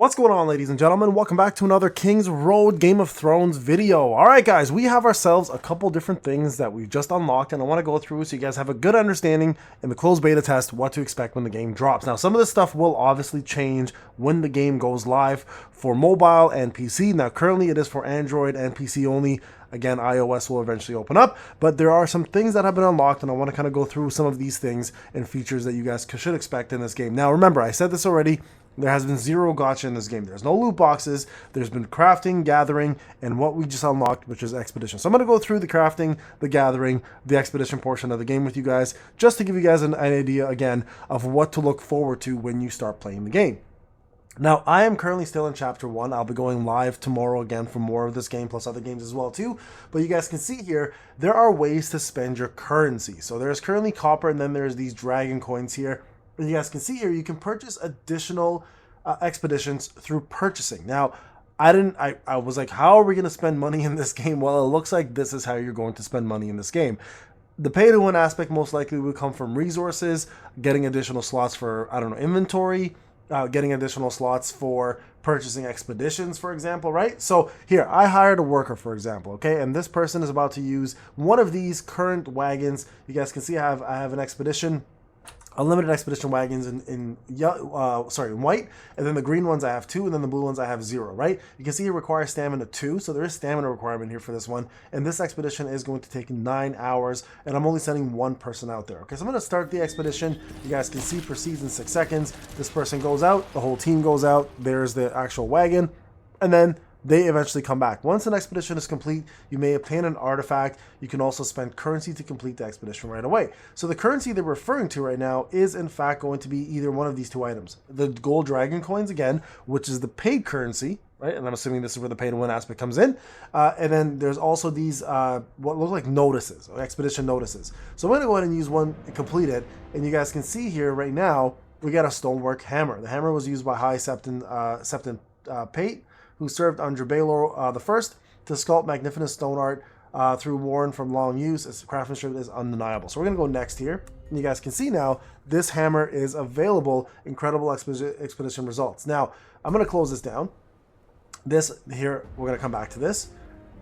What's going on, ladies and gentlemen? Welcome back to another Kingsroad Game of Thrones video. Alright guys, we have ourselves a couple different things that we've just unlocked and I want to go through so you guys have a good understanding in the closed beta test what to expect when the game drops. Now some of this stuff will obviously change when the game goes live for mobile and PC. Now currently it is for Android and PC only. Again, iOS will eventually open up, but there are some things that have been unlocked and I want to kind of go through some of these things and features that you guys should expect in this game. Now remember, I said this already, there has been zero gacha in this game. There's no loot boxes. There's been crafting, gathering, and what we just unlocked, which is expedition. So I'm going to go through the crafting, the gathering, the expedition portion of the game with you guys, just to give you guys an idea, again, of what to look forward to when you start playing the game. Now, I am currently still in Chapter 1. I'll be going live tomorrow again for more of this game, plus other games as well, too. But you guys can see here, there are ways to spend your currency. So there's currently copper, and then there's these dragon coins here. And you guys can see here, you can purchase additional expeditions through purchasing. Now, I was like, how are we going to spend money in this game? Well, it looks like this is how you're going to spend money in this game. The pay-to-win aspect most likely would come from resources, getting additional slots for, I don't know, inventory, getting additional slots for purchasing expeditions, for example, right? So here, I hired a worker, for example, okay? And this person is about to use one of these current wagons. You guys can see I have an expedition, unlimited expedition wagons in white, and then the green ones I have 2, and then the blue ones I have 0, right? You can see it requires stamina 2, so there is stamina requirement here for this one, and this expedition is going to take 9 hours, and I'm only sending one person out there. Okay, so I'm going to start the expedition. You guys can see proceeds in 6 seconds. This person goes out, the whole team goes out, there's the actual wagon, and then they eventually come back. Once an expedition is complete, you may obtain an artifact. You can also spend currency to complete the expedition right away. So the currency they're referring to right now is in fact going to be either one of these 2 items. The gold dragon coins again, which is the paid currency, right? And I'm assuming this is where the pay to win aspect comes in. And then there's also these, what look like notices, or expedition notices. So I'm gonna go ahead and use one and complete it. And you guys can see here right now, we got a stonework hammer. The hammer was used by High Septon Pate, who served under Baelor the First to sculpt magnificent stone art through worn from long use. Its craftsmanship is undeniable. So we're going to go next here. And you guys can see now, this hammer is available. Incredible expedition results. Now, I'm going to close this down. This here, we're going to come back to this.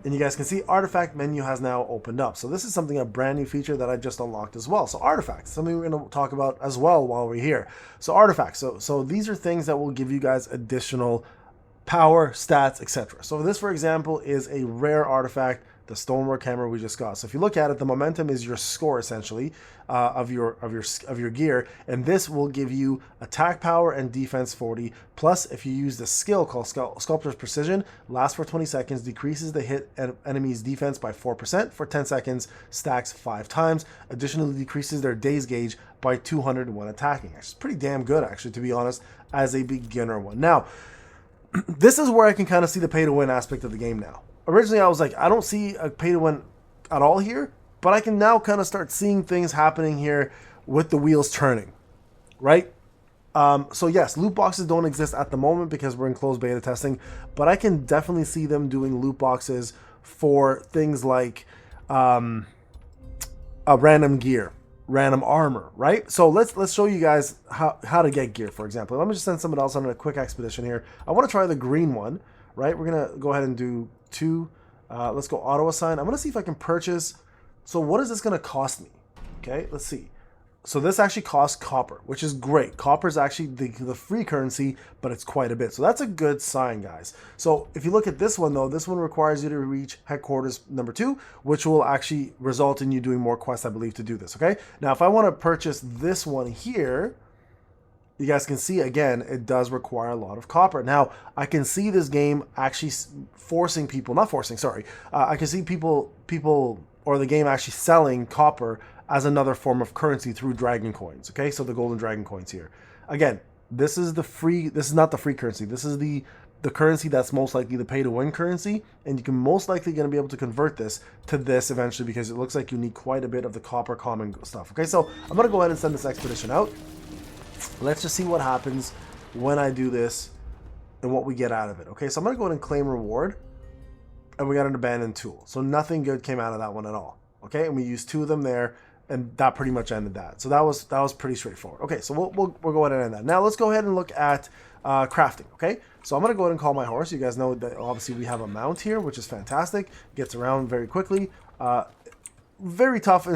And you guys can see artifact menu has now opened up. So this is something, a brand new feature that I just unlocked as well. So artifacts, something we're going to talk about as well while we're here. So artifacts. So these are things that will give you guys additional power, stats, etc. So this, for example, is a rare artifact, the stonework hammer we just got. So if you look at it, the momentum is your score essentially of your gear, and this will give you attack power and defense 40. Plus, if you use the skill called Sculptor's Precision, lasts for 20 seconds, decreases the hit enemy's defense by 4% for 10 seconds, stacks 5 times. Additionally, decreases their days gauge by 200 when attacking. It's pretty damn good, actually, to be honest, as a beginner one. Now, this is where I can kind of see the pay-to-win aspect of the game now. Originally, I was like, I don't see a pay-to-win at all here, but I can now kind of start seeing things happening here with the wheels turning, right? So yes, loot boxes don't exist at the moment because we're in closed beta testing, but I can definitely see them doing loot boxes for things like a random gear, random armor, right? So let's show you guys how to get gear, for example. Let me just send someone else on a quick expedition here. I want to try the green one, right? We're gonna go ahead and do 2. Let's go auto assign. I'm gonna see if I can purchase. So what is this gonna cost me? Okay, let's see. So this actually costs copper, which is great. Copper is actually the free currency, but it's quite a bit. So that's a good sign, guys. So if you look at this one, though, this one requires you to reach headquarters number 2, which will actually result in you doing more quests, I believe, to do this, okay? Now, if I want to purchase this one here, you guys can see, again, it does require a lot of copper. Now, I can see this game actually forcing people, not forcing, sorry. I can see people, or the game actually selling copper as another form of currency through dragon coins, okay? So the golden dragon coins here. Again, this is not the free currency. This is the currency that's most likely the pay-to-win currency, and you can most likely going to be able to convert this to this eventually because it looks like you need quite a bit of the copper common stuff, okay? So I'm going to go ahead and send this expedition out. Let's just see what happens when I do this and what we get out of it, okay? So I'm going to go ahead and claim reward, and we got an abandoned tool. So nothing good came out of that one at all, okay? And we used 2 of them there, and that pretty much ended that. So that was pretty straightforward. Okay, so we'll go ahead and end that. Now let's go ahead and look at crafting, okay? So I'm going to go ahead and call my horse. You guys know that obviously we have a mount here, which is fantastic. Gets around very quickly. Very tough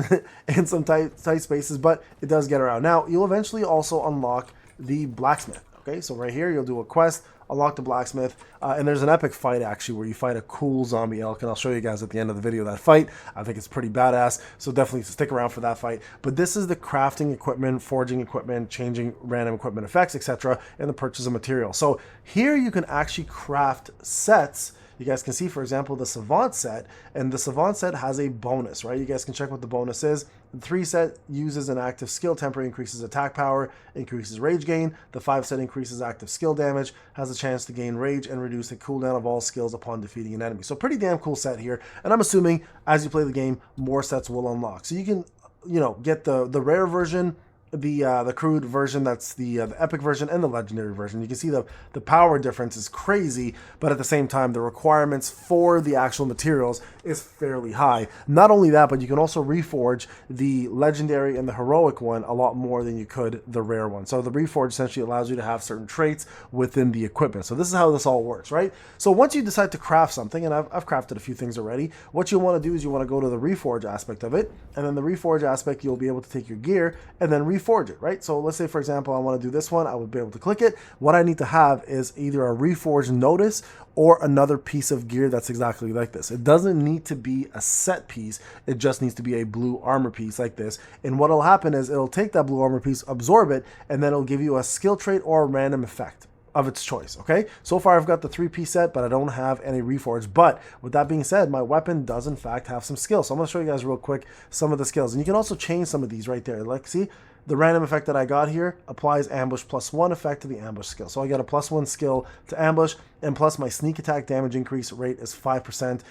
in some tight spaces, but it does get around. Now, you'll eventually also unlock the blacksmith, okay? So right here, you'll do a quest, unlock the blacksmith, and there's an epic fight actually where you fight a cool zombie elk, and I'll show you guys at the end of the video that fight. I think it's pretty badass, so definitely stick around for that fight. But this is the crafting equipment, forging equipment, changing random equipment effects, etc., and the purchase of material. So here you can actually craft sets. You guys can see, for example, the Savant set, and the Savant set has a bonus, right? You guys can check what the bonus is. The 3 set uses an active skill temper, increases attack power, increases rage gain. The 5 set increases active skill damage, has a chance to gain rage and reduce the cooldown of all skills upon defeating an enemy. So pretty damn cool set here. And I'm assuming as you play the game, more sets will unlock. So you can, you know, get the rare version, the crude version, that's the epic version, and the legendary version. You can see the power difference is crazy, but at the same time the requirements for the actual materials is fairly high. Not only that, but you can also reforge the legendary and the heroic one a lot more than you could the rare one. So the reforge essentially allows you to have certain traits within the equipment. So this is how this all works, right? So once you decide to craft something, and I've crafted a few things already, what you want to do is you want to go to the reforge aspect of it, and then the reforge aspect, you'll be able to take your gear and then reforge it, right? So let's say, for example, I want to do this one. I would be able to click it. What I need to have is either a reforge notice or another piece of gear that's exactly like this. It doesn't need to be a set piece. It just needs to be a blue armor piece like this. And what'll happen is it'll take that blue armor piece, absorb it, and then it'll give you a skill trait or a random effect of its choice, okay? So far I've got the 3-piece set, but I don't have any reforge. But with that being said, my weapon does in fact have some skills. So I'm gonna show you guys real quick some of the skills. And you can also change some of these right there. Like, see, the random effect that I got here applies ambush +1 effect to the ambush skill. So I got a +1 skill to ambush, and plus my sneak attack damage increase rate is 5%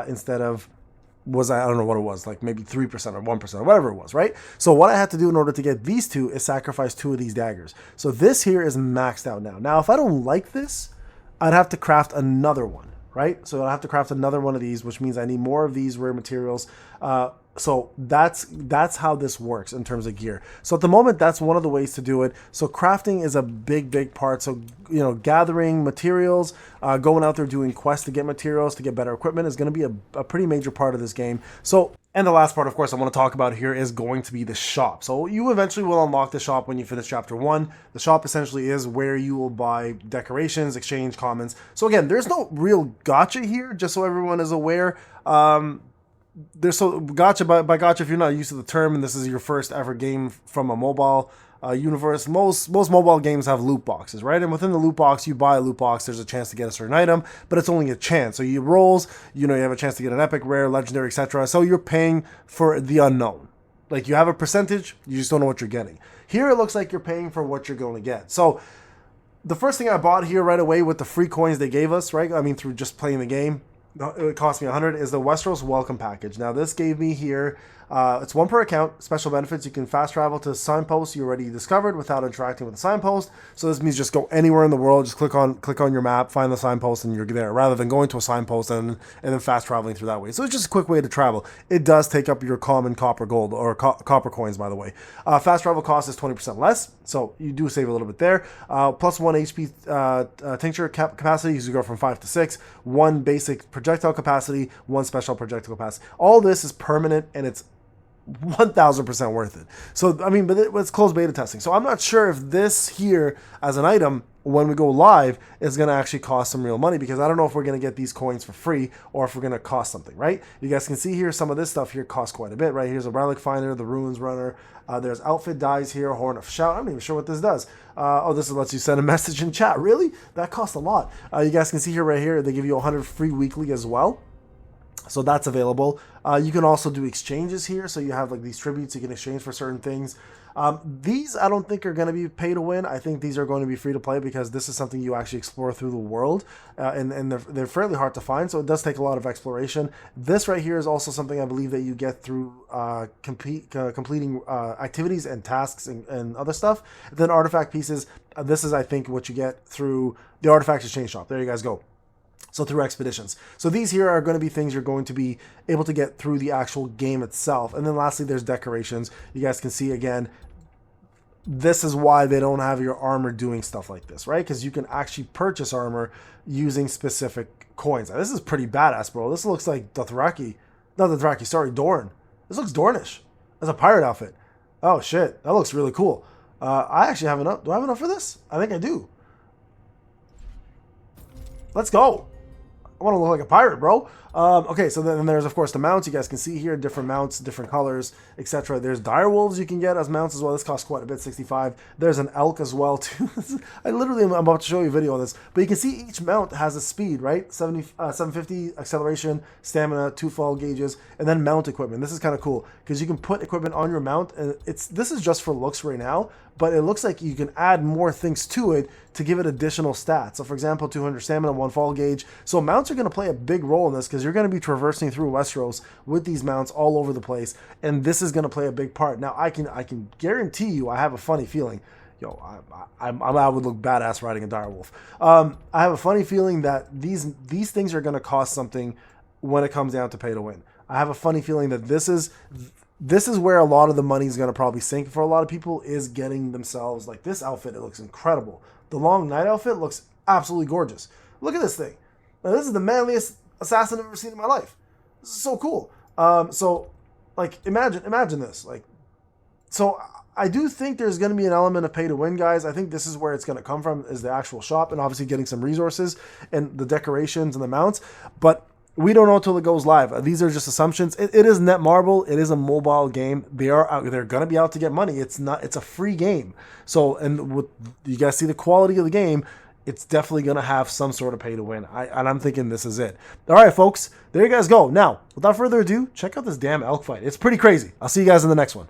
instead of, I don't know what it was, like maybe 3% or 1% or whatever it was, right? So what I had to do in order to get these two is sacrifice 2 of these daggers. So this here is maxed out now. Now, if I don't like this, I'd have to craft another one, right? So I'll have to craft another one of these, which means I need more of these rare materials. So that's how this works in terms of gear. So at the moment, that's one of the ways to do it. So crafting is a big part. So, you know, gathering materials, going out there doing quests to get materials, to get better equipment is going to be a pretty major part of this game. So, and the last part, of course, I want to talk about here is going to be the shop. So you eventually will unlock the shop when you finish chapter 1. The shop essentially is where you will buy decorations, exchange commons. So again, there's no real gotcha here, just so everyone is aware. There's so gotcha by gotcha, if you're not used to the term and this is your first ever game from a mobile universe, most mobile games have loot boxes, right? And within the loot box, you buy a loot box, there's a chance to get a certain item, but it's only a chance. So you rolls, you know, you have a chance to get an epic, rare, legendary, etc. So you're paying for the unknown. Like, you have a percentage, you just don't know what you're getting. Here it looks like you're paying for what you're going to get. So the first thing I bought here right away with the free coins they gave us, right? I mean, through just playing the game, it cost me 100, is the Westeros Welcome Package. Now this gave me here, it's 1 per account, special benefits. You can fast travel to signposts you already discovered without interacting with the signpost. So this means just go anywhere in the world, just click on your map, find the signpost, and you're there, rather than going to a signpost and then fast traveling through that way. So it's just a quick way to travel. It does take up your common copper gold, or copper coins, by the way. Fast travel cost is 20% less, so you do save a little bit there. Plus 1 HP tincture capacity, you go from 5 to 6. 1 basic projectile capacity, 1 special projectile capacity. All this is permanent, and it's 1000% worth it. So I mean, but it's closed beta testing, so I'm not sure if this here as an item when we go live is going to actually cost some real money, because I don't know if we're going to get these coins for free or if we're going to cost something, right? You guys can see here some of this stuff here costs quite a bit, right? Here's a relic finder, the ruins runner, there's outfit dyes here, horn of shout. I'm not even sure what this does. Oh, this lets you send a message in chat. Really? That costs a lot. You guys can see here, right here, they give you 100 free weekly as well. So that's available. You can also do exchanges here. So you have like these tributes you can exchange for certain things. These I don't think are going to be pay to win. I think these are going to be free to play, because this is something you actually explore through the world, and they're fairly hard to find. So it does take a lot of exploration. This right here is also something I believe that you get through completing activities and tasks and other stuff. Then artifact pieces. This is, I think, what you get through the artifact exchange shop. There you guys go. So through expeditions. So these here are going to be things you're going to be able to get through the actual game itself. And then lastly, there's decorations. You guys can see again, this is why they don't have your armor doing stuff like this, right? Because you can actually purchase armor using specific coins. Now, this is pretty badass, bro. This looks like Dothraki. Not Dothraki, sorry, Dorne. This looks Dornish. That's a pirate outfit. Oh, shit. That looks really cool. I actually have enough. Do I have enough for this? I think I do. Let's go. I want to look like a pirate, bro. Okay, so then there's, of course, the mounts. You guys can see here, different mounts, different colors, etc. There's direwolves you can get as mounts as well. This costs quite a bit, 65. There's an elk as well, too. I'm about to show you a video on this. But you can see each mount has a speed, right? 750 acceleration, stamina, 2 fall gauges, and then mount equipment. This is kind of cool because you can put equipment on your mount. And this is just for looks right now, but it looks like you can add more things to it to give it additional stats. So, for example, 200 stamina, 1 fall gauge. So mounts are going to play a big role in this because you're going to be traversing through Westeros with these mounts all over the place, and this is going to play a big part. Now, I can guarantee you, I have a funny feeling. Yo, I would look badass riding a direwolf. I have a funny feeling that these things are going to cost something when it comes down to pay to win. I have a funny feeling that this is where a lot of the money is going to probably sink for a lot of people, is getting themselves like this outfit. It looks incredible. The long night outfit looks absolutely gorgeous. Look at this thing. Now, this is the manliest assassin I've ever seen in my life. This is so cool. So like imagine this. Like, so I do think there's going to be an element of pay to win, guys. I think this is where it's going to come from, is the actual shop and obviously getting some resources and the decorations and the mounts. But we don't know until it goes live. These are just assumptions. It is Netmarble. It is a mobile game. They're going to be out to get money. It's a free game. So, and with, you guys see the quality of the game, it's definitely going to have some sort of pay to win. And I'm thinking this is it. All right, folks, there you guys go. Now, without further ado, check out this damn elk fight. It's pretty crazy. I'll see you guys in the next one.